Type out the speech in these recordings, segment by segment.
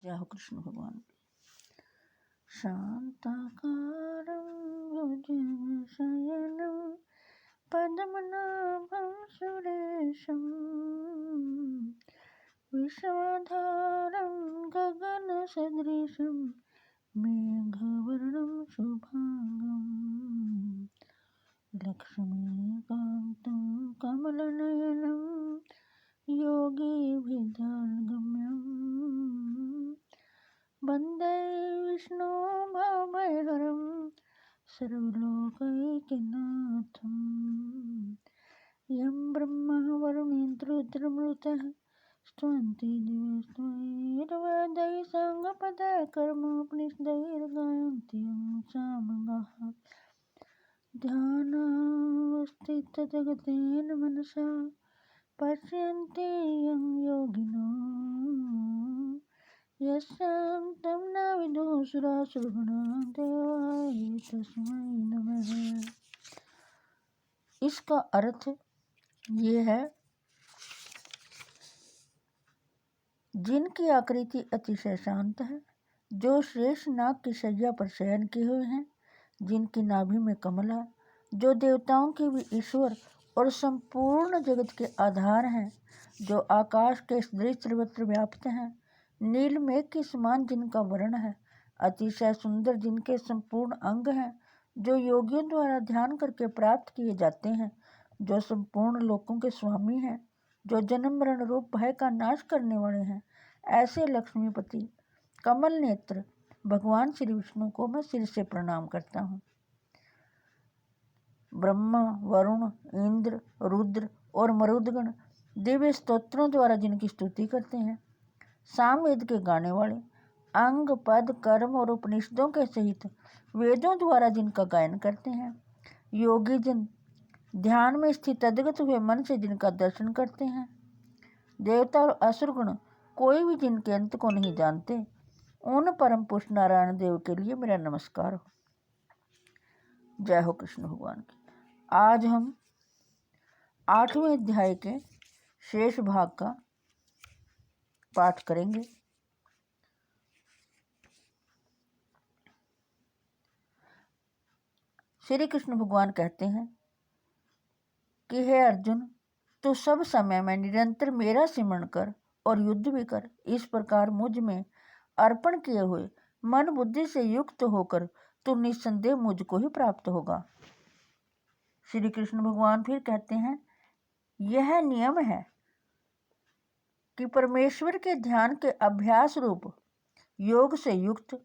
जय हो कृष्ण भगवान। शांताकारं भुजगशयनं पद्मनाभं सुरेशं विश्वाधारं गगनसदृशं मेघवर्णं शुभांगं लक्ष्मीकान्तं कमलनयनं योगिभिर्गम्यं वन्दे विष्णु भवभयहरं सर्वलोकैकनाथं यं ब्रह्मा वरुणेन्द्रुद्रमृतः स्तुवन्ति दिव्यैर्वेदैः साङ्गपदकर्मोपनिषदैर्गायन्ति यं सामगाः ध्यानावस्थितजगतेन मनसा पश्यन्ति यं योगिनो यस्यान्तं न विदुः सुरासुरगणाः देवाय तस्मै नमः। इसका अर्थ ये है, जिनकी आकृति अतिशय शांत है, जो शेष नाग की शैया पर शयन किए हुए हैं, जिनकी नाभि में कमल है, जो देवताओं के भी ईश्वर और संपूर्ण जगत के आधार हैं, जो आकाश के सदृश सर्वत्र व्याप्त हैं, नील मेघ के समान जिनका वर्ण है, अतिशय सुंदर जिनके संपूर्ण अंग हैं, जो योगियों द्वारा ध्यान करके प्राप्त किए जाते हैं, जो संपूर्ण लोकों के स्वामी हैं, जो जन्म मरण रूप भय का नाश करने वाले हैं, ऐसे लक्ष्मीपति कमल नेत्र भगवान श्री विष्णु को मैं सिर से प्रणाम करता हूँ। ब्रह्मा, वरुण, इंद्र, रुद्र और मरुदगण दिव्य स्तोत्रों द्वारा जिनकी स्तुति करते हैं, सामवेद के गाने वाले, अंग पद कर्म और उपनिषदों के सहित वेदों द्वारा जिनका गायन करते हैं, योगी जन ध्यान में स्थित अद्गत हुए मन से जिनका दर्शन करते हैं, देवता और असुरगण कोई भी जिनके अंत को नहीं जानते, उन परम पुरुष नारायण देव के लिए मेरा नमस्कार हो। जय हो कृष्ण भगवान की। आज हम 8वें अध्याय के शेष भाग का पाठ करेंगे। श्री कृष्ण भगवान कहते हैं कि हे अर्जुन, तू सब समय में निरंतर मेरा सिमरण कर और युद्ध भी कर। इस प्रकार मुझ में अर्पण किए हुए मन बुद्धि से युक्त होकर तू निस्संदेह मुझको ही प्राप्त होगा। श्री कृष्ण भगवान फिर कहते हैं, यह नियम है कि परमेश्वर के ध्यान के अभ्यास रूप योग से युक्त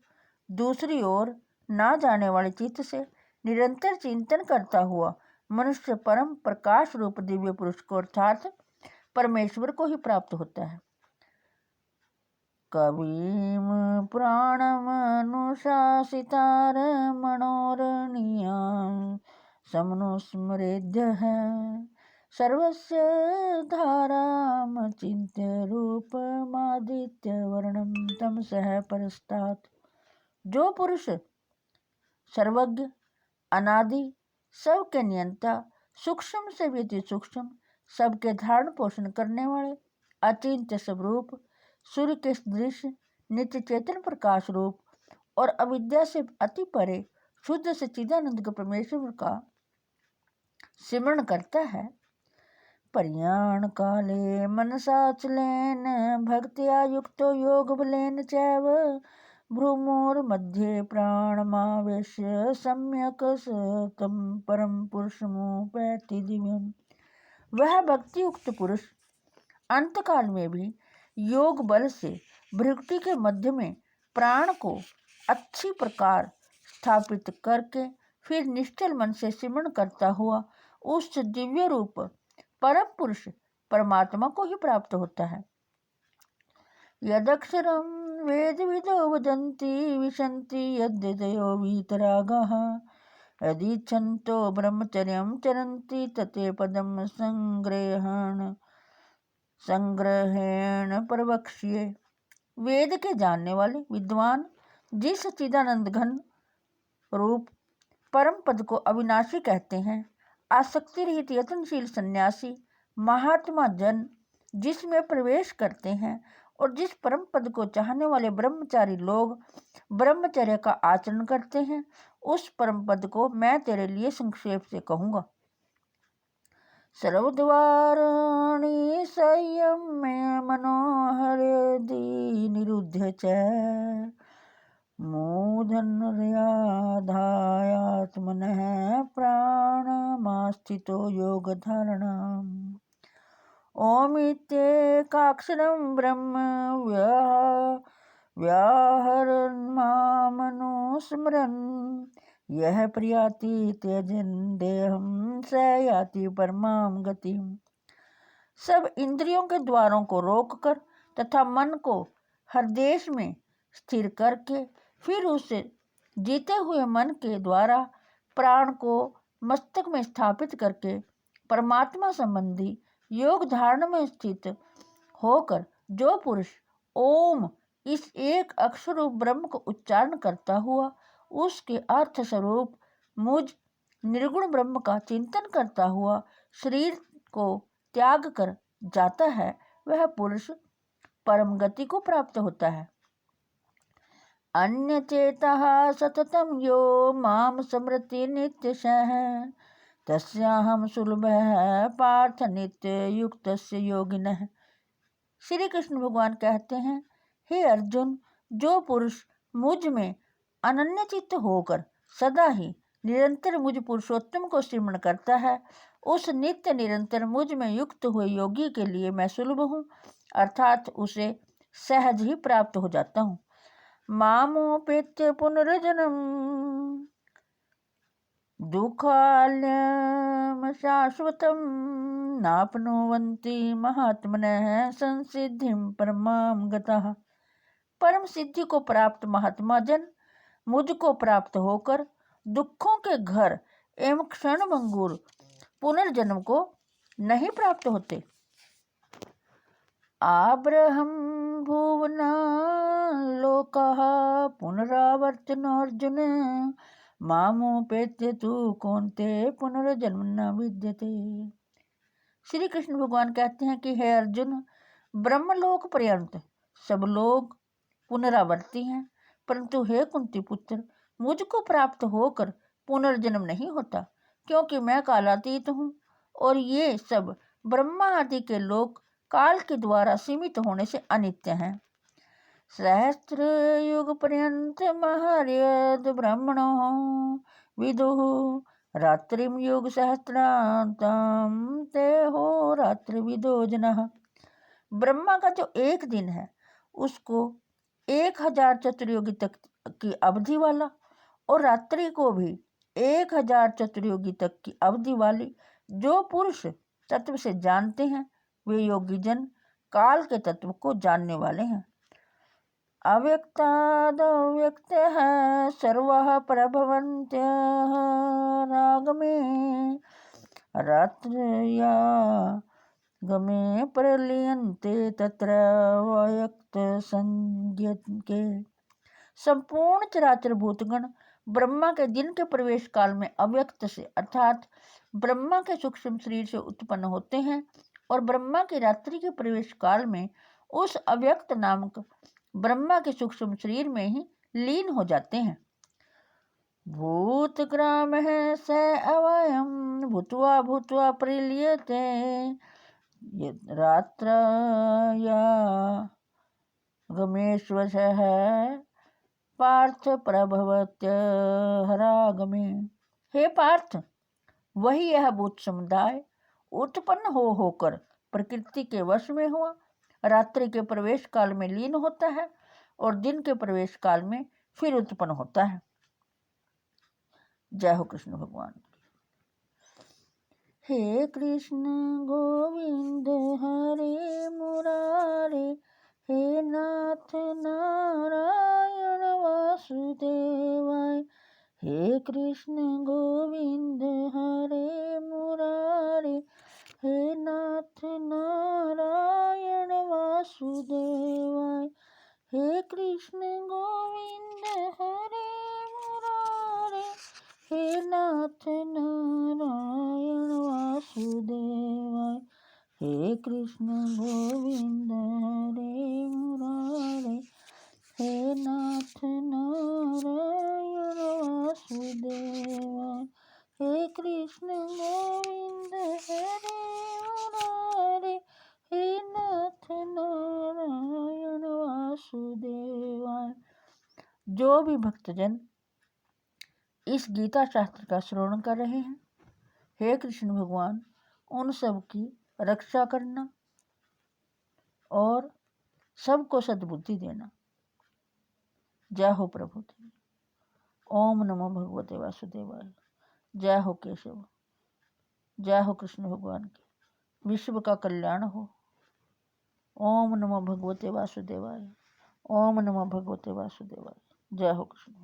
दूसरी ओर ना जाने वाले चित्त से निरंतर चिंतन करता हुआ मनुष्य परम प्रकाश रूप दिव्य पुरुष को अर्थात परमेश्वर को ही प्राप्त होता है। कविम प्राणमनुशासितार मनोरणीयां समनुस्मरेद्य है सर्वस्य धाराम चिन्त्य रूपमादित्य वर्णम तमसः परस्तात्। जो पुरुष सर्वज्ञ, अनादि, सबके नियंता, सूक्ष्म से भी अति सूक्ष्म, सबके धारण पोषण करने वाले, अचिंत्य स्वरूप, सूर्य के सदृश, नित्य चेतन प्रकाश रूप और अविद्या से अति परे शुद्ध सच्चिदानंद के परमेश्वर का सिमरण करता है, पर्याण काले मनसाचलेन भक्त्या युक्तो योग बलेन चैव भ्रूमोर मध्ये प्राणमावेश्य सम्यक सतम परम पुरुषमुपैति दिव्यम। वह भक्ति युक्त पुरुष अंतकाल में भी योग बल से भृकुटी के मध्य में प्राण को अच्छी प्रकार स्थापित करके फिर निश्चल मन से सिमरण करता हुआ उस दिव्य रूप परम पुरुष परमात्मा को ही प्राप्त होता है। यदक्षरम वेद विदो वदन्ति विशन्ति यद्यतयो वीतरागाः यदिच्छन्तो ब्रह्मचर्यं चरन्ति तते पदम संग्रहेण प्रवक्ष्ये। वेद के जानने वाले विद्वान जिस सच्चिदानंद घन रूप परम पद को अविनाशी कहते हैं, आसक्ति रहित यत्नशील सन्यासी महात्मा जन जिसमें प्रवेश करते हैं और जिस परम पद को चाहने वाले ब्रह्मचारी लोग ब्रह्मचर्य का आचरण करते हैं, उस परम पद को मैं तेरे लिए संक्षेप से कहूँगा। सर्वद्वाराणि संयम्य मनोहरदि निरुध्य च मूढनर्याधायात्मनः प्राणमास्थितो योगधारणाम्। ओमित्येकाक्षरं ब्रह्म व्याहरन् मामनुस्मरन् यह प्रियाति त्यजन देहम स याति परमाम गतिम। सब इंद्रियों के द्वारों को रोककर तथा मन को हृदय में स्थिर करके फिर उसे जीते हुए मन के द्वारा प्राण को मस्तक में स्थापित करके परमात्मा संबंधी योग धारण में स्थित होकर जो पुरुष ओम इस एक अक्षर रूप ब्रह्म को उच्चारण करता हुआ उसके अर्थ स्वरूप मुझ निर्गुण ब्रह्म का चिंतन करता हुआ शरीर को त्याग कर जाता है, वह पुरुष परम गति को प्राप्त होता है। अन्य चेतः सततम यो माम स्मृति नित्यशः तस्याहम सुलभः पार्थ नित्य युक्तस्य योगिनः। श्री कृष्ण भगवान कहते हैं, हे अर्जुन, जो पुरुष मुझ में अनन्य चित्त होकर सदा ही निरंतर मुझ पुरुषोत्तम को स्मरण करता है, उस नित्य निरंतर मुझ में युक्त हुए योगी के लिए मैं सुलभ हूँ, अर्थात उसे सहज ही प्राप्त हो जाता हूँ। मामोपेत्य पुनर्जन्म दुःखालयं शाश्वतं नाप्नुवन्ति महात्मनः संसिद्धिं परमां गतः। परम सिद्धि को प्राप्त महात्मा जन मुझको प्राप्त होकर दुखों के घर एवं क्षणभंगुर पुनर्जन्म को नहीं प्राप्त होते। आब्रहम भुवना लोकः पुनरावर्तनोऽर्जुन मामोपेत्य तु कौन्ते पुनर्जन्म न विद्यते। श्री कृष्ण भगवान कहते हैं कि हे अर्जुन, ब्रह्मलोक पर्यंत सब लोग पुनरावर्ती हैं, परंतु हे कुंती पुत्र, मुझको प्राप्त होकर पुनर्जन्म नहीं होता, क्योंकि मैं कालातीत हूँ और ये सब ब्रह्मा आदि के लोग काल के द्वारा सीमित होने से अनित्य हैं। सहस्त्र युग पर्यंत महर्यद ब्रह्मणो विदुः रात्रिम युग सहस्रांतम ते हो रात्रि विदो जनः। ब्रह्मा का जो एक दिन है उसको 1000 चतुर्युगी तक की अवधि वाला और रात्रि को भी 1000 चतुर्युगी तक की अवधि वाली जो पुरुष तत्व से जानते हैं, वे योगी जन काल के तत्व को जानने वाले हैं। अव्यक्तादव्यक्तः सर्वः प्रभवन्त्यः रागमे रात्रया गमे प्रलीयन्ते तत्र अव्यक्त संज्ञके। संपूर्ण चराचर भूतगण ब्रह्मा के दिन के प्रवेश काल में अव्यक्त से अर्थात ब्रह्मा के सूक्ष्म शरीर से उत्पन्न होते हैं और ब्रह्मा की रात्रि के प्रवेश काल में उस अव्यक्त नामक ब्रह्मा के सूक्ष्म शरीर में ही लीन हो जाते हैं। भूतग्राम है स अवयम भूत्वा भूत्वा प्रलीयते रात्रया गमेश्वशः पार्थ प्रभवत्य हरागमे। हे पार्थ, वही यह भूत समुदाय उत्पन्न होकर प्रकृति के वश में हुआ रात्रि के प्रवेश काल में लीन होता है और दिन के प्रवेश काल में फिर उत्पन्न होता है। जय हो कृष्ण भगवान। हे कृष्ण गोविंद हरे मुरारे हे नाथ नारायण वासुदेवाय। हे कृष्ण गोविंद हरे मुरारे हे नाथ नारायण वासुदेवाय। हे कृष्ण गोविंद हरे मुरारे हे नाथ नारायण वासुदेवाय। हे कृष्ण गोविंद हरे मुरारे, हे नाथ नारायण वासुदेवाय, हे कृष्ण गोविंद हरे मुरारे, हे नाथ नारायण वासुदेवाय। जो भी भक्तजन इस गीता शास्त्र का श्रवण कर रहे हैं, हे कृष्ण भगवान उन सब की रक्षा करना और सबको सद्बुद्धि देना। जय हो प्रभु तेरी। ओम नमो भगवते वासुदेवाय। जय हो केशव। जय हो कृष्ण भगवान की। विश्व का कल्याण हो। ओम नमो भगवते वासुदेवाय। ओम नमो भगवते वासुदेवाय। जय हो कृष्ण।